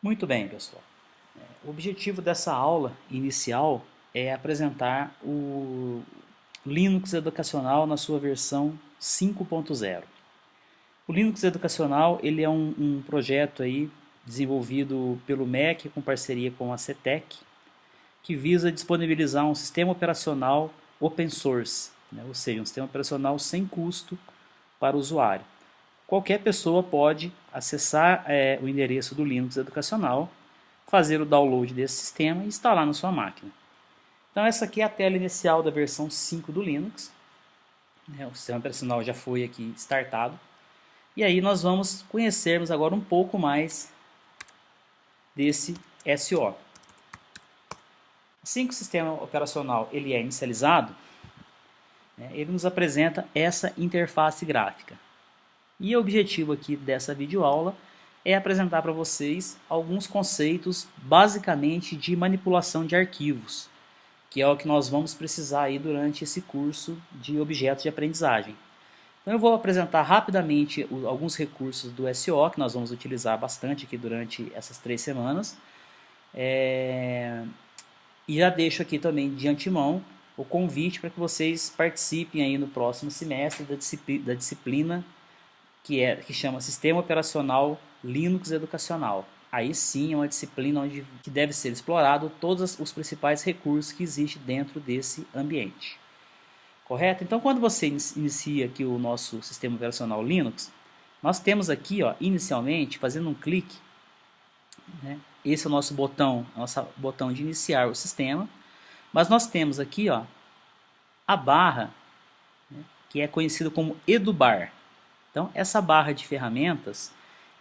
Muito bem, pessoal. O objetivo dessa aula inicial é apresentar o Linux Educacional na sua versão 5.0. O Linux Educacional ele é um projeto aí desenvolvido pelo MEC com parceria com a CETEC, que visa disponibilizar um sistema operacional open source, né? Ou seja, um sistema operacional sem custo para o usuário. Qualquer pessoa pode acessar o endereço do Linux Educacional, fazer o download desse sistema e instalar na sua máquina. Então essa aqui é a tela inicial da versão 5 do Linux. O sistema operacional já foi aqui startado. E aí nós vamos conhecermos agora um pouco mais desse SO. Assim que o sistema operacional ele é inicializado, ele nos apresenta essa interface gráfica. E o objetivo aqui dessa videoaula é apresentar para vocês alguns conceitos basicamente de manipulação de arquivos, que é o que nós vamos precisar aí durante esse curso de objetos de aprendizagem. Então eu vou apresentar rapidamente alguns recursos do SO, que nós vamos utilizar bastante aqui durante essas 3 semanas. E já deixo aqui também de antemão o convite para que vocês participem aí no próximo semestre da disciplina que chama Sistema Operacional Linux Educacional. Aí sim é uma disciplina que deve ser explorado todos os principais recursos que existem dentro desse ambiente. Correto? Então quando você inicia aqui o nosso Sistema Operacional Linux, nós temos aqui, inicialmente, fazendo um clique, esse é o nosso botão de iniciar o sistema, mas nós temos aqui a barra, que é conhecida como EduBar. Então, essa barra de ferramentas,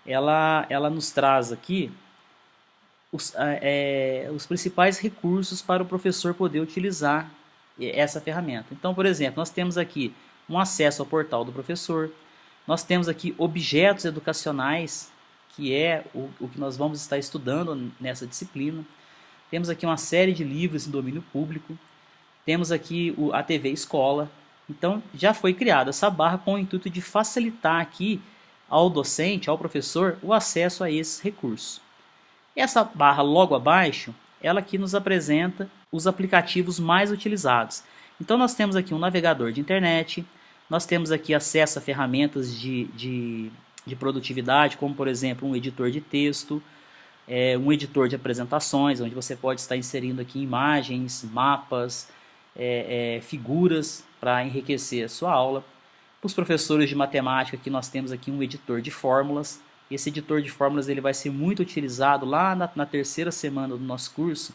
ela nos traz aqui os principais recursos para o professor poder utilizar essa ferramenta. Então, por exemplo, nós temos aqui um acesso ao portal do professor, nós temos aqui objetos educacionais, que é o que nós vamos estar estudando nessa disciplina. Temos aqui uma série de livros em domínio público, temos aqui a TV Escola. Então, já foi criada essa barra com o intuito de facilitar aqui ao docente, ao professor, o acesso a esses recursos. Essa barra logo abaixo, ela aqui nos apresenta os aplicativos mais utilizados. Então, nós temos aqui um navegador de internet, nós temos aqui acesso a ferramentas de produtividade, como, por exemplo, um editor de texto, um editor de apresentações, onde você pode estar inserindo aqui imagens, mapas, figuras para enriquecer a sua aula. Para os professores de matemática, que nós temos aqui um editor de fórmulas. Esse editor de fórmulas ele vai ser muito utilizado lá na terceira semana do nosso curso,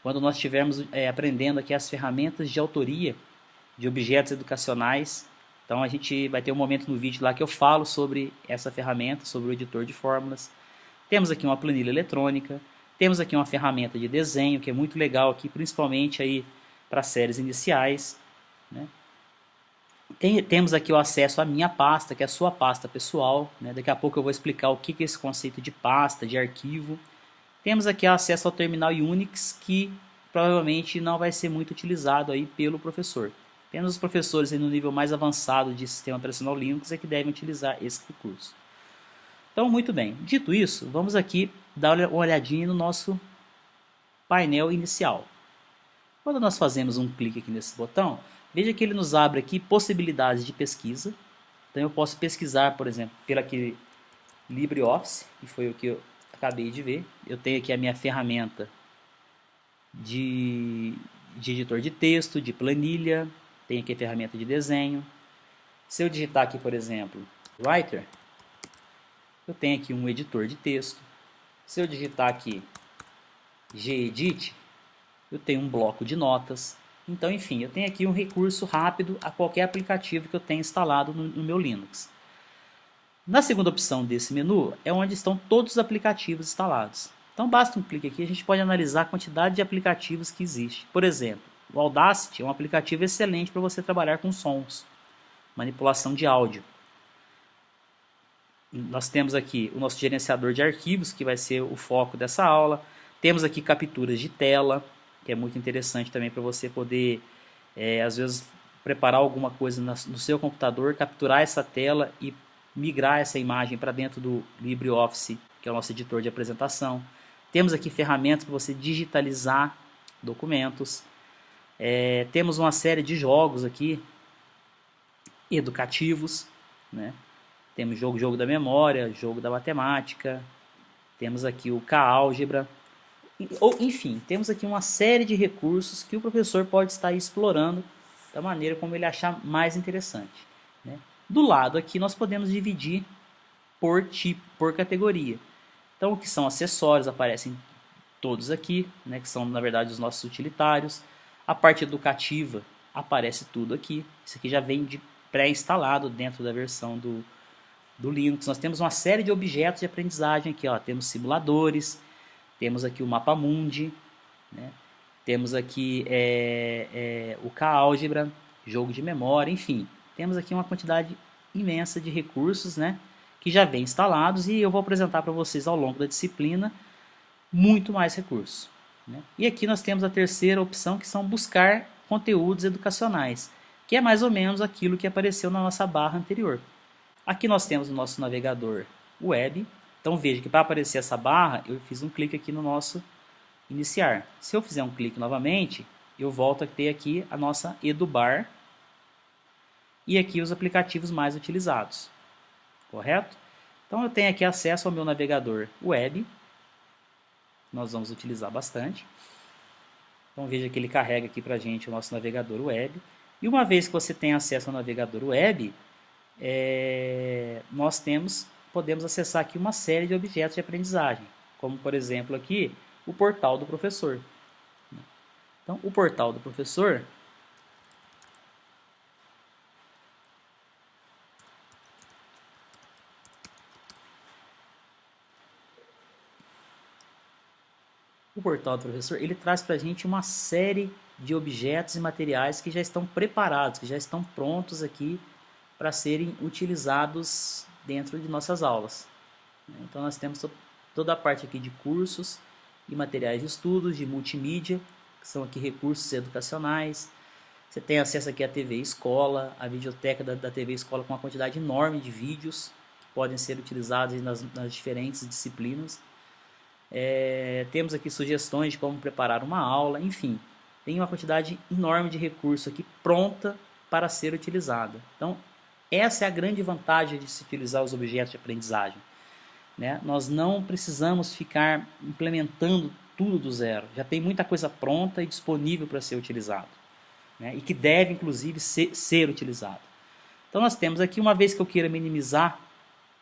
quando nós estivermos aprendendo aqui as ferramentas de autoria de objetos educacionais. Então a gente vai ter um momento no vídeo lá que eu falo sobre essa ferramenta, sobre o editor de fórmulas. Temos aqui uma planilha eletrônica, temos aqui uma ferramenta de desenho, que é muito legal aqui, principalmente aí para séries iniciais. Temos aqui o acesso à minha pasta, que é a sua pasta pessoal. Daqui a pouco eu vou explicar o que é esse conceito de pasta, de arquivo. Temos aqui o acesso ao terminal Unix, que provavelmente não vai ser muito utilizado aí pelo professor. Apenas os professores no nível mais avançado de sistema operacional Linux é que devem utilizar esse recurso. Então, muito bem. Dito isso, vamos aqui dar uma olhadinha no nosso painel inicial. Quando nós fazemos um clique aqui nesse botão, veja que ele nos abre aqui possibilidades de pesquisa. Então eu posso pesquisar, por exemplo, pelo aqui LibreOffice, que foi o que eu acabei de ver. Eu tenho aqui a minha ferramenta de editor de texto, de planilha, tenho aqui a ferramenta de desenho. Se eu digitar aqui, por exemplo, Writer, eu tenho aqui um editor de texto. Se eu digitar aqui Gedit, eu tenho um bloco de notas. Então, enfim, eu tenho aqui um recurso rápido a qualquer aplicativo que eu tenha instalado no meu Linux. Na segunda opção desse menu é onde estão todos os aplicativos instalados. Então, basta um clique aqui e a gente pode analisar a quantidade de aplicativos que existe. Por exemplo, o Audacity é um aplicativo excelente para você trabalhar com sons, manipulação de áudio. Nós temos aqui o nosso gerenciador de arquivos, que vai ser o foco dessa aula. Temos aqui capturas de tela, que é muito interessante também para você poder, às vezes, preparar alguma coisa no seu computador, capturar essa tela e migrar essa imagem para dentro do LibreOffice que é o nosso editor de apresentação. Temos aqui ferramentas para você digitalizar documentos. Temos uma série de jogos aqui educativos, né? Temos jogo da memória, jogo da matemática, temos aqui o K-álgebra, enfim, temos aqui uma série de recursos que o professor pode estar explorando da maneira como ele achar mais interessante, né? Do lado aqui nós podemos dividir por tipo, por categoria. Então, o que são acessórios aparecem todos aqui, né, que são, na verdade, os nossos utilitários. A parte educativa aparece tudo aqui. Isso aqui já vem de pré-instalado dentro da versão do Linux. Nós temos uma série de objetos de aprendizagem aqui, ó. Temos simuladores, temos aqui o MapaMundi, né? Temos aqui o K-álgebra, jogo de memória, enfim. Temos aqui uma quantidade imensa de recursos, né, que já vem instalados, e eu vou apresentar para vocês ao longo da disciplina muito mais recursos, né? E aqui nós temos a terceira opção, que são buscar conteúdos educacionais, que é mais ou menos aquilo que apareceu na nossa barra anterior. Aqui nós temos o nosso navegador web. Então veja que para aparecer essa barra, eu fiz um clique aqui no nosso iniciar. Se eu fizer um clique novamente, eu volto a ter aqui a nossa EduBar e aqui os aplicativos mais utilizados, correto? Então eu tenho aqui acesso ao meu navegador web, nós vamos utilizar bastante. Então veja que ele carrega aqui para a gente o nosso navegador web. E uma vez que você tem acesso ao navegador web, nós podemos acessar aqui uma série de objetos de aprendizagem, como por exemplo aqui o portal do professor. Então o portal do professor, ele traz para a gente uma série de objetos e materiais que já estão preparados, que já estão prontos aqui para serem utilizados dentro de nossas aulas. Então nós temos toda a parte aqui de cursos e materiais de estudos, de multimídia, que são aqui recursos educacionais. Você tem acesso aqui à TV Escola, a videoteca da TV Escola com uma quantidade enorme de vídeos que podem ser utilizados nas diferentes disciplinas. Temos aqui sugestões de como preparar uma aula, enfim, tem uma quantidade enorme de recursos aqui pronta para ser utilizada. Então, essa é a grande vantagem de se utilizar os objetos de aprendizagem, né? Nós não precisamos ficar implementando tudo do zero, já tem muita coisa pronta e disponível para ser utilizado, né? E que deve, inclusive, ser utilizado. Então, nós temos aqui, uma vez que eu queira minimizar,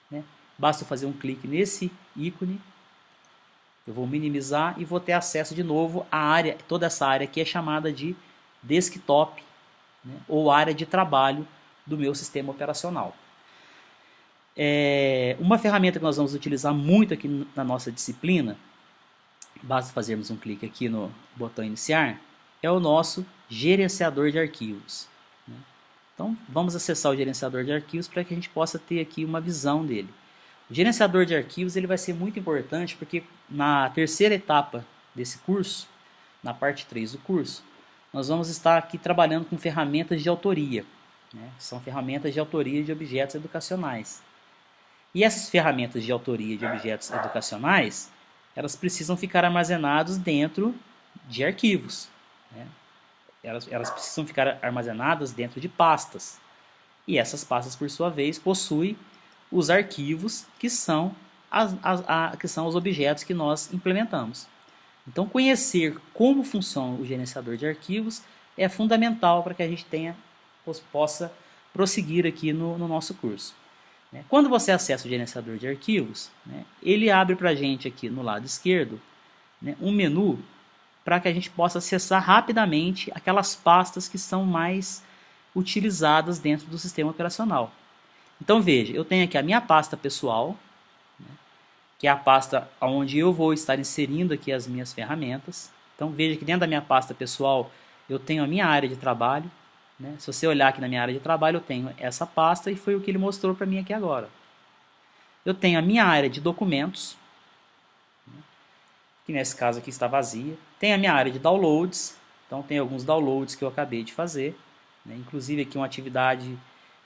né, basta fazer um clique nesse ícone. Eu vou minimizar e vou ter acesso de novo à área, toda essa área aqui é chamada de desktop, né, ou área de trabalho do meu sistema operacional. Uma ferramenta que nós vamos utilizar muito aqui na nossa disciplina, basta fazermos um clique aqui no botão iniciar, é o nosso gerenciador de arquivos, né? Então vamos acessar o gerenciador de arquivos para que a gente possa ter aqui uma visão dele. O gerenciador de arquivos ele vai ser muito importante porque na terceira etapa desse curso, na parte 3 do curso, nós vamos estar aqui trabalhando com ferramentas de autoria, né? São ferramentas de autoria de objetos educacionais. E essas ferramentas de autoria de objetos educacionais, elas precisam ficar armazenadas dentro de arquivos, né? Elas precisam ficar armazenadas dentro de pastas. E essas pastas, por sua vez, possuem os arquivos que são os objetos que nós implementamos. Então, conhecer como funciona o gerenciador de arquivos é fundamental para que a gente possa prosseguir aqui no nosso curso. Quando você acessa o gerenciador de arquivos, né, ele abre para a gente aqui no lado esquerdo, né, um menu para que a gente possa acessar rapidamente aquelas pastas que são mais utilizadas dentro do sistema operacional. Então veja, eu tenho aqui a minha pasta pessoal, né, que é a pasta onde eu vou estar inserindo aqui as minhas ferramentas. Então veja que dentro da minha pasta pessoal eu tenho a minha área de trabalho, né? Se você olhar aqui na minha área de trabalho eu tenho essa pasta e foi o que ele mostrou para mim aqui agora. Eu tenho a minha área de documentos, né, que nesse caso aqui está vazia. Tem a minha área de downloads, então tem alguns downloads que eu acabei de fazer, né, inclusive aqui uma atividade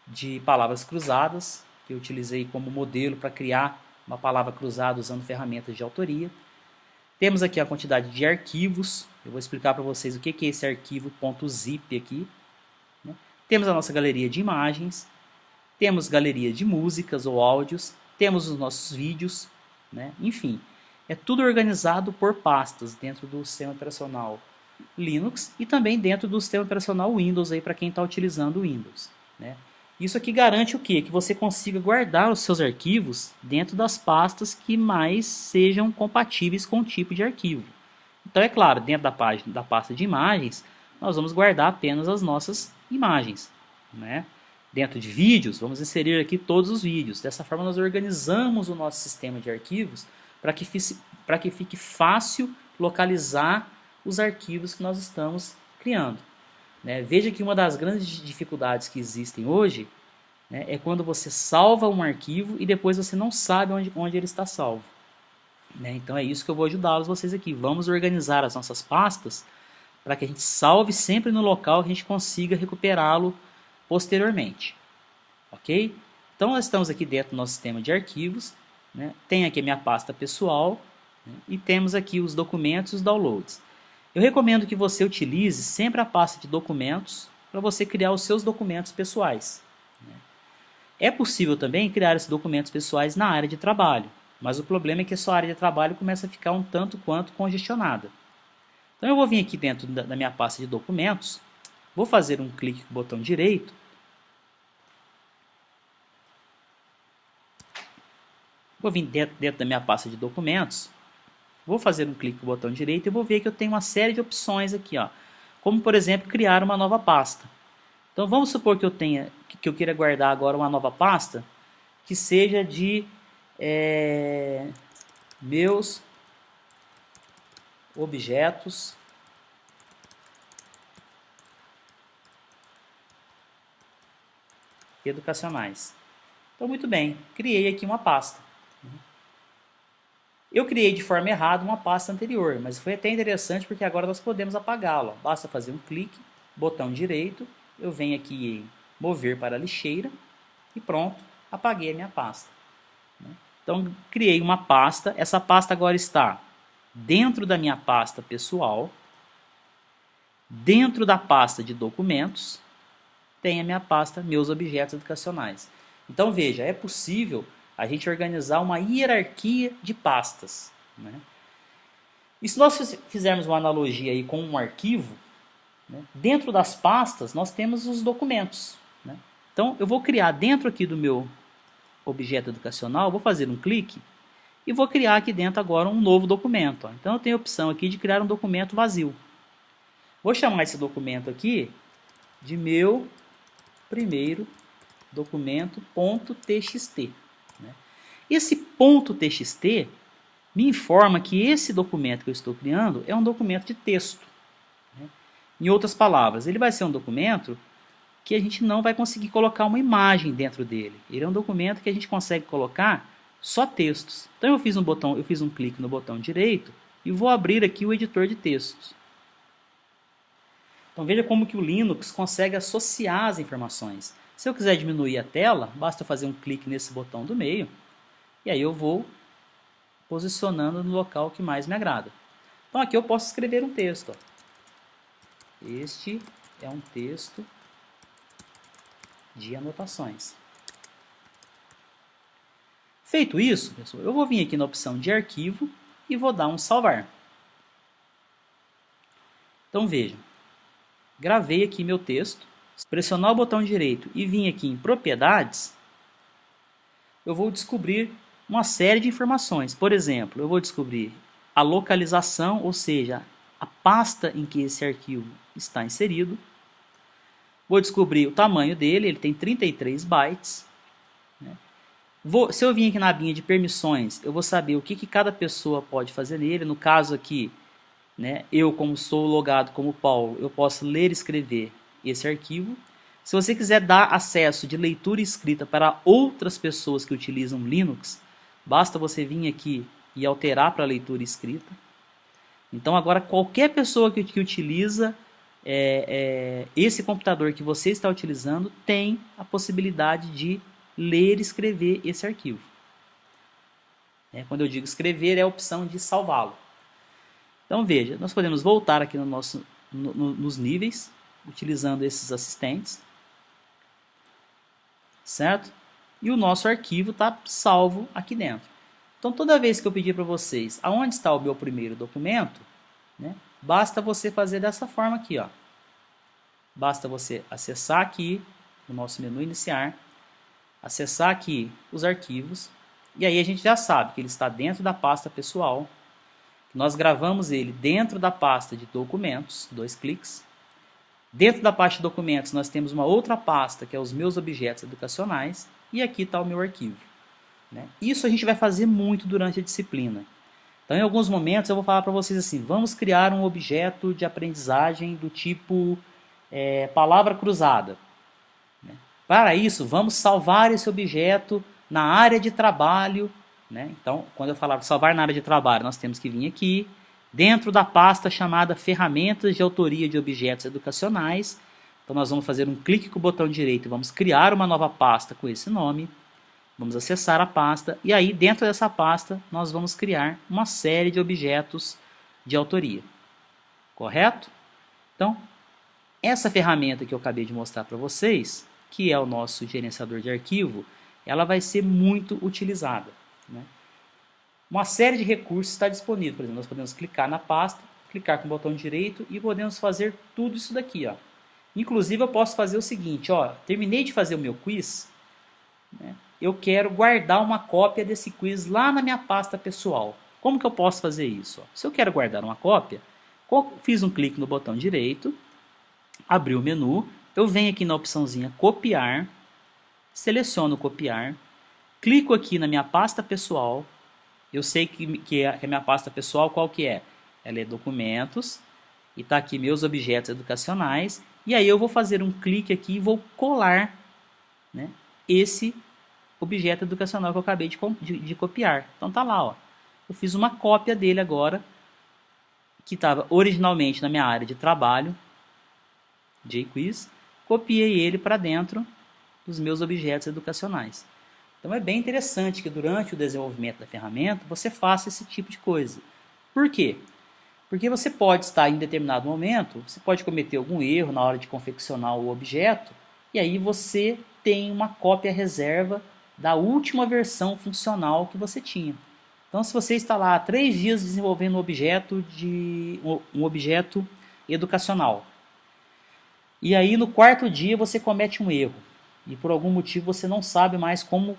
de palavras cruzadas, que eu utilizei como modelo para criar uma palavra cruzada usando ferramentas de autoria. Temos aqui a quantidade de arquivos. Eu vou explicar para vocês o que é esse arquivo .zip aqui. Né? Temos a nossa galeria de imagens. Temos galeria de músicas ou áudios. Temos os nossos vídeos. Né? Enfim, é tudo organizado por pastas dentro do sistema operacional Linux e também dentro do sistema operacional Windows para quem está utilizando o Windows. Né? Isso aqui garante o quê? Que você consiga guardar os seus arquivos dentro das pastas que mais sejam compatíveis com o tipo de arquivo. Então, é claro, dentro da pasta de imagens, nós vamos guardar apenas as nossas imagens. Né? Dentro de vídeos, vamos inserir aqui todos os vídeos. Dessa forma, nós organizamos o nosso sistema de arquivos para que fique fácil localizar os arquivos que nós estamos criando. Né? Veja que uma das grandes dificuldades que existem hoje, né, é quando você salva um arquivo e depois você não sabe onde ele está salvo. Né? Então é isso que eu vou ajudá-los vocês aqui. Vamos organizar as nossas pastas para que a gente salve sempre no local e a gente consiga recuperá-lo posteriormente. Ok? Então nós estamos aqui dentro do nosso sistema de arquivos. Né? Tem aqui a minha pasta pessoal, né? E temos aqui os documentos e os downloads. Eu recomendo que você utilize sempre a pasta de documentos para você criar os seus documentos pessoais. Né? É possível também criar esses documentos pessoais na área de trabalho, mas o problema é que a sua área de trabalho começa a ficar um tanto quanto congestionada. Então eu vou vir aqui dentro da minha pasta de documentos, vou fazer um clique com o botão direito, vou vir dentro da minha pasta de documentos, vou fazer um clique com o botão direito e vou ver que eu tenho uma série de opções aqui, ó, como por exemplo criar uma nova pasta. Então vamos supor que eu queira guardar agora uma nova pasta que seja de meus objetos educacionais. Então muito bem, criei aqui uma pasta. Eu criei de forma errada uma pasta anterior, mas foi até interessante porque agora nós podemos apagá-la. Basta fazer um clique, botão direito, eu venho aqui em mover para a lixeira e pronto, apaguei a minha pasta. Então criei uma pasta, essa pasta agora está dentro da minha pasta pessoal, dentro da pasta de documentos, tem a minha pasta meus objetos educacionais. Então veja, é possível a gente organizar uma hierarquia de pastas. Né? E se nós fizermos uma analogia aí com um arquivo, né, dentro das pastas nós temos os documentos. Né? Então eu vou criar dentro aqui do meu objeto educacional, vou fazer um clique e vou criar aqui dentro agora um novo documento. Ó. Então eu tenho a opção aqui de criar um documento vazio. Vou chamar esse documento aqui de meu primeiro documento.txt. Esse .txt me informa que esse documento que eu estou criando é um documento de texto. Né? Em outras palavras, ele vai ser um documento que a gente não vai conseguir colocar uma imagem dentro dele. Ele é um documento que a gente consegue colocar só textos. Então eu fiz um clique no botão direito e vou abrir aqui o editor de textos. Então veja como que o Linux consegue associar as informações. Se eu quiser diminuir a tela, basta fazer um clique nesse botão do meio. E aí eu vou posicionando no local que mais me agrada. Então aqui eu posso escrever um texto. Ó. Este é um texto de anotações. Feito isso, pessoal, eu vou vir aqui na opção de arquivo e vou dar um salvar. Então vejam, gravei aqui meu texto, pressionar o botão direito e vim aqui em propriedades, eu vou descobrir uma série de informações. Por exemplo, eu vou descobrir a localização, ou seja, a pasta em que esse arquivo está inserido. Vou descobrir o tamanho dele, ele tem 33 bytes. Né? Se eu vir aqui na abinha de permissões, eu vou saber o que cada pessoa pode fazer nele. No caso aqui, né, eu como sou logado como Paulo, eu posso ler e escrever esse arquivo. Se você quiser dar acesso de leitura e escrita para outras pessoas que utilizam Linux, basta você vir aqui e alterar para leitura e escrita. Então agora qualquer pessoa que utiliza esse computador que você está utilizando tem a possibilidade de ler e escrever esse arquivo. Quando eu digo escrever, é a opção de salvá-lo. Então veja, nós podemos voltar aqui nos níveis, utilizando esses assistentes, certo? E o nosso arquivo está salvo aqui dentro. Então toda vez que eu pedir para vocês aonde está o meu primeiro documento, né, basta você fazer dessa forma aqui, ó. Basta você acessar aqui o nosso menu iniciar, acessar aqui os arquivos, e aí a gente já sabe que ele está dentro da pasta pessoal. Nós gravamos ele dentro da pasta de documentos, 2 cliques. Dentro da pasta de documentos nós temos uma outra pasta que é os meus objetos educacionais, e aqui está o meu arquivo. Isso a gente vai fazer muito durante a disciplina. Então em alguns momentos eu vou falar para vocês assim, vamos criar um objeto de aprendizagem do tipo palavra cruzada. Para isso, vamos salvar esse objeto na área de trabalho. Então, quando eu falar salvar na área de trabalho, nós temos que vir aqui, dentro da pasta chamada Ferramentas de Autoria de Objetos Educacionais. Então, nós vamos fazer um clique com o botão direito e vamos criar uma nova pasta com esse nome. Vamos acessar a pasta e aí, dentro dessa pasta, nós vamos criar uma série de objetos de autoria. Correto? Então, essa ferramenta que eu acabei de mostrar para vocês, que é o nosso gerenciador de arquivo, ela vai ser muito utilizada. Uma série de recursos está disponível. Por exemplo, nós podemos clicar na pasta, clicar com o botão direito e podemos fazer tudo isso daqui. Inclusive, eu posso fazer o seguinte, terminei de fazer o meu quiz, eu quero guardar uma cópia desse quiz lá na minha pasta pessoal. Como que eu posso fazer isso? Se eu quero guardar uma cópia, fiz um clique no botão direito, abri o menu, eu venho aqui na opçãozinha copiar, seleciono copiar, clico aqui na minha pasta pessoal, eu sei que a minha pasta pessoal qual que é? Ela é documentos, e está aqui meus objetos educacionais, e aí eu vou fazer um clique aqui e vou colar esse objeto educacional que eu acabei de copiar. Então tá lá, ó. Eu fiz uma cópia dele agora, que estava originalmente na minha área de trabalho, jQuiz, copiei ele para dentro dos meus objetos educacionais. Então é bem interessante que durante o desenvolvimento da ferramenta você faça esse tipo de coisa. Por quê? Porque você pode estar em determinado momento, você pode cometer algum erro na hora de confeccionar o objeto, e aí você tem uma cópia reserva da última versão funcional que você tinha. Então se você está lá há 3 dias desenvolvendo um objeto educacional, e aí no 4º dia você comete um erro, e por algum motivo você não sabe mais como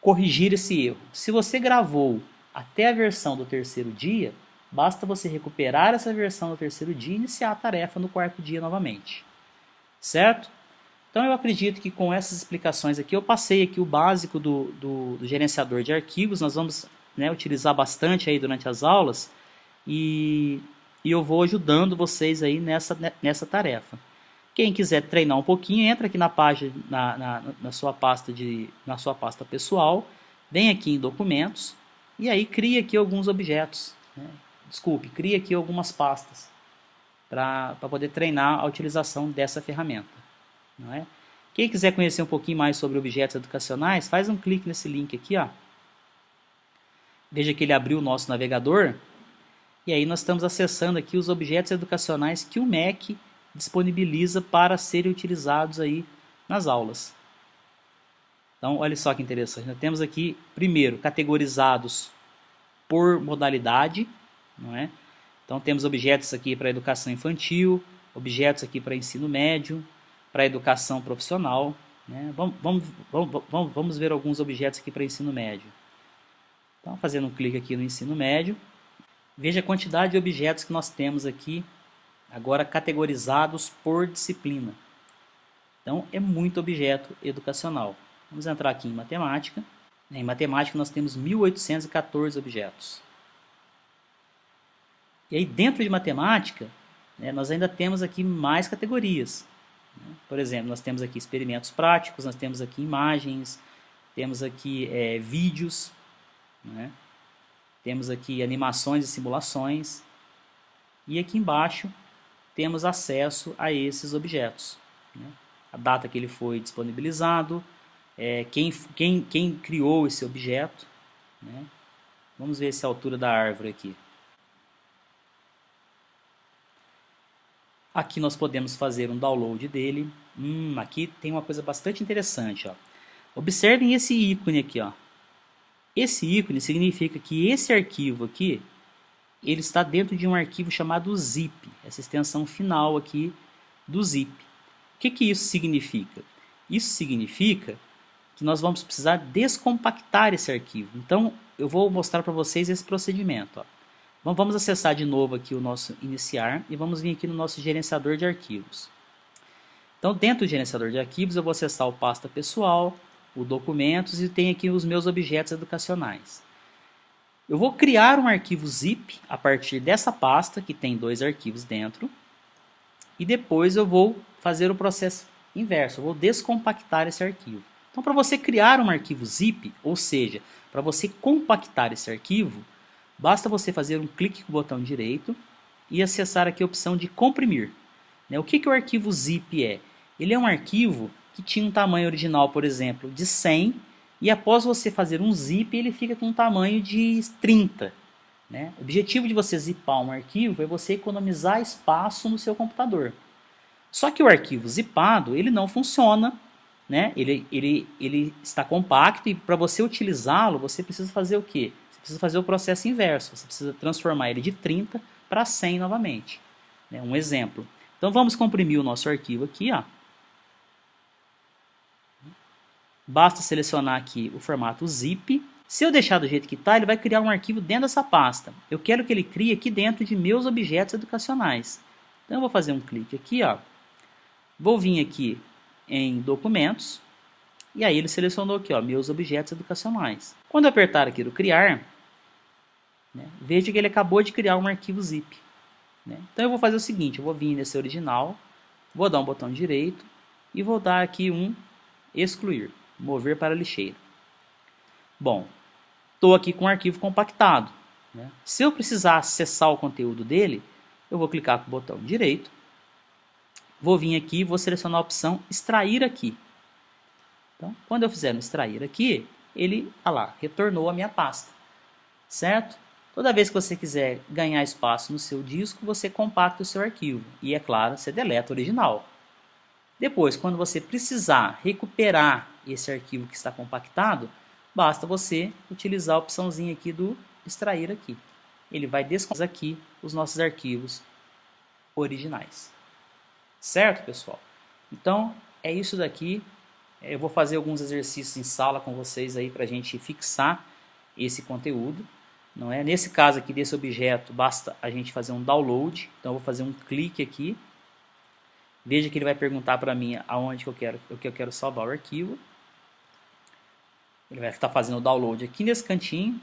corrigir esse erro. Se você gravou até a versão do 3º dia, basta você recuperar essa versão do 3º dia e iniciar a tarefa no 4º dia novamente. Certo? Então eu acredito que com essas explicações aqui, eu passei aqui o básico do gerenciador de arquivos. Nós vamos utilizar bastante aí durante as aulas e eu vou ajudando vocês aí nessa tarefa. Quem quiser treinar um pouquinho, entra aqui na página, na sua pasta pessoal, vem aqui em documentos e aí cria aqui alguns objetos. Cria aqui algumas pastas para poder treinar a utilização dessa ferramenta. Quem quiser conhecer um pouquinho mais sobre objetos educacionais, faz um clique nesse link aqui. Veja que ele abriu o nosso navegador e aí nós estamos acessando aqui os objetos educacionais que o MEC disponibiliza para serem utilizados aí nas aulas. Então, olha só que interessante. Nós temos aqui, primeiro, categorizados por modalidade. Então, temos objetos aqui para educação infantil, objetos aqui para ensino médio, para educação profissional. Vamos ver alguns objetos aqui para ensino médio. Então, fazendo um clique aqui no ensino médio, veja a quantidade de objetos que nós temos aqui, agora categorizados por disciplina. Então, é muito objeto educacional. Vamos entrar aqui em matemática. Em matemática, nós temos 1814 objetos. E aí, dentro de matemática, nós ainda temos aqui mais categorias. Por exemplo, nós temos aqui experimentos práticos, nós temos aqui imagens, temos aqui vídeos, temos aqui animações e simulações. E aqui embaixo, temos acesso a esses objetos. A data que ele foi disponibilizado, quem criou esse objeto, Vamos ver essa altura da árvore aqui. Aqui nós podemos fazer um download dele. Aqui tem uma coisa bastante interessante, ó. Observem esse ícone aqui, ó. Esse ícone significa que esse arquivo aqui, ele está dentro de um arquivo chamado zip, essa extensão final aqui do zip. O que isso significa? Isso significa que nós vamos precisar descompactar esse arquivo. Então, eu vou mostrar para vocês esse procedimento, ó. Vamos acessar de novo aqui o nosso iniciar e vamos vir aqui no nosso gerenciador de arquivos. Então, dentro do gerenciador de arquivos, eu vou acessar o pasta pessoal, o documentos e tem aqui os meus objetos educacionais. Eu vou criar um arquivo zip a partir dessa pasta, que tem 2 arquivos dentro, e depois eu vou fazer o processo inverso, eu vou descompactar esse arquivo. Então, para você criar um arquivo zip, ou seja, para você compactar esse arquivo, basta você fazer um clique com o botão direito e acessar aqui a opção de comprimir. O que o arquivo zip é? Ele é um arquivo que tinha um tamanho original, por exemplo, de 100, e após você fazer um zip, ele fica com um tamanho de 30. O objetivo de você zipar um arquivo é você economizar espaço no seu computador. Só que o arquivo zipado, ele não funciona, ele está compacto e para você utilizá-lo, você precisa fazer o quê? Você precisa fazer o processo inverso, você precisa transformar ele de 30 para 100 novamente. Um exemplo. Então vamos comprimir o nosso arquivo aqui, ó. Basta selecionar aqui o formato zip. Se eu deixar do jeito que está, ele vai criar um arquivo dentro dessa pasta. Eu quero que ele crie aqui dentro de meus objetos educacionais. Então eu vou fazer um clique aqui, ó. Vou vir aqui em documentos. E aí ele selecionou aqui, ó, meus objetos educacionais. Quando eu apertar aqui no criar, veja que ele acabou de criar um arquivo zip. Então eu vou fazer o seguinte, eu vou vir nesse original, vou dar um botão direito e vou dar aqui um excluir, mover para a lixeira. Bom, estou aqui com o arquivo compactado. Se eu precisar acessar o conteúdo dele, eu vou clicar com o botão direito, vou vir aqui e vou selecionar a opção extrair aqui. Então, quando eu fizer no extrair aqui, ele, retornou a minha pasta, certo? Toda vez que você quiser ganhar espaço no seu disco, você compacta o seu arquivo e, é claro, você deleta o original. Depois, quando você precisar recuperar esse arquivo que está compactado, basta você utilizar a opçãozinha aqui do extrair aqui. Ele vai descompactar aqui os nossos arquivos originais. Certo, pessoal? Então, é isso daqui. Eu vou fazer alguns exercícios em sala com vocês aí para a gente fixar esse conteúdo. Nesse caso aqui desse objeto, basta a gente fazer um download. Então, eu vou fazer um clique aqui. Veja que ele vai perguntar para mim aonde que eu quero salvar o arquivo. Ele vai estar fazendo o download aqui nesse cantinho.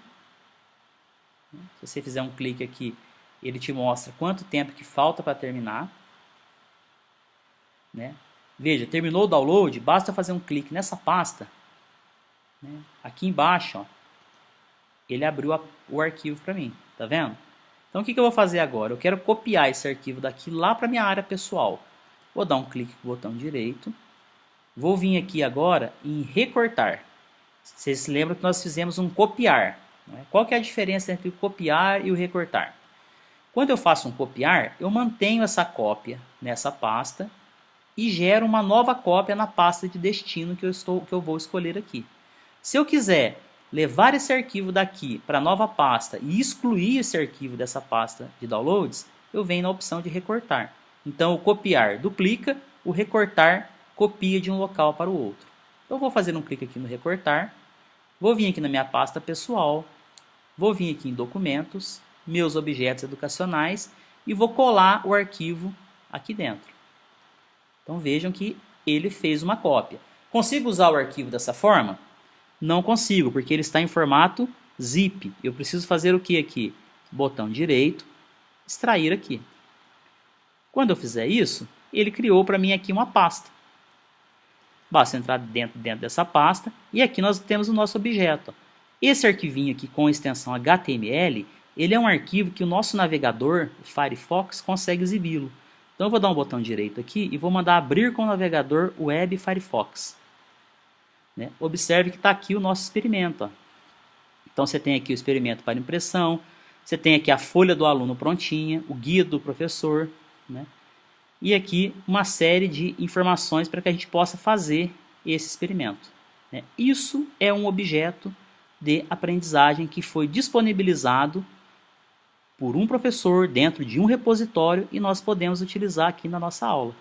Se você fizer um clique aqui, ele te mostra quanto tempo que falta para terminar. Veja, terminou o download, basta fazer um clique nessa pasta. Aqui embaixo, ó, ele abriu o arquivo para mim, tá vendo? Então o que eu vou fazer agora? Eu quero copiar esse arquivo daqui lá para minha área pessoal. Vou dar um clique com o botão direito. Vou vir aqui agora em recortar. Vocês se lembram que nós fizemos um copiar. Qual que é a diferença entre o copiar e o recortar? Quando eu faço um copiar, eu mantenho essa cópia nessa pasta e gero uma nova cópia na pasta de destino que eu vou escolher aqui. Se eu quiser levar esse arquivo daqui para a nova pasta e excluir esse arquivo dessa pasta de downloads, eu venho na opção de recortar. Então, o copiar duplica, o recortar copia de um local para o outro. Então, eu vou fazer um clique aqui no recortar, vou vir aqui na minha pasta pessoal, vou vir aqui em documentos, meus objetos educacionais e vou colar o arquivo aqui dentro. Então, vejam que ele fez uma cópia. Consigo usar o arquivo dessa forma? Não consigo, porque ele está em formato zip. Eu preciso fazer o que aqui? Botão direito, extrair aqui. Quando eu fizer isso, ele criou para mim aqui uma pasta. Basta entrar dentro dessa pasta e aqui nós temos o nosso objeto. Esse arquivinho aqui com extensão HTML, ele é um arquivo que o nosso navegador, o Firefox, consegue exibi-lo. Então eu vou dar um botão direito aqui e vou mandar abrir com o navegador web Firefox. Observe que está aqui o nosso experimento. Então você tem aqui o experimento para impressão, você tem aqui a folha do aluno prontinha, o guia do professor, né? E aqui uma série de informações para que a gente possa fazer esse experimento, né? Isso é um objeto de aprendizagem que foi disponibilizado por um professor dentro de um repositório e nós podemos utilizar aqui na nossa aula.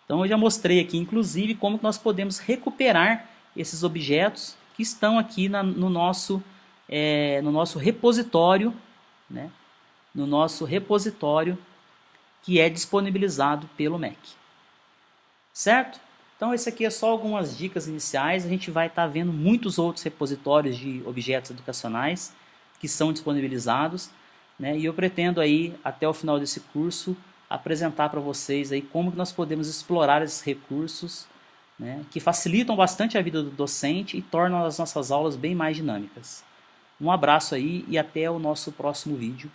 Então eu já mostrei aqui, inclusive, como nós podemos recuperar esses objetos que estão aqui no nosso repositório, né? No nosso repositório que é disponibilizado pelo MEC. Certo? Então esse aqui é só algumas dicas iniciais, a gente vai estar vendo muitos outros repositórios de objetos educacionais que são disponibilizados, né? E eu pretendo aí, até o final desse curso, apresentar para vocês aí como que nós podemos explorar esses recursos, né, que facilitam bastante a vida do docente e tornam as nossas aulas bem mais dinâmicas. Um abraço aí e até o nosso próximo vídeo.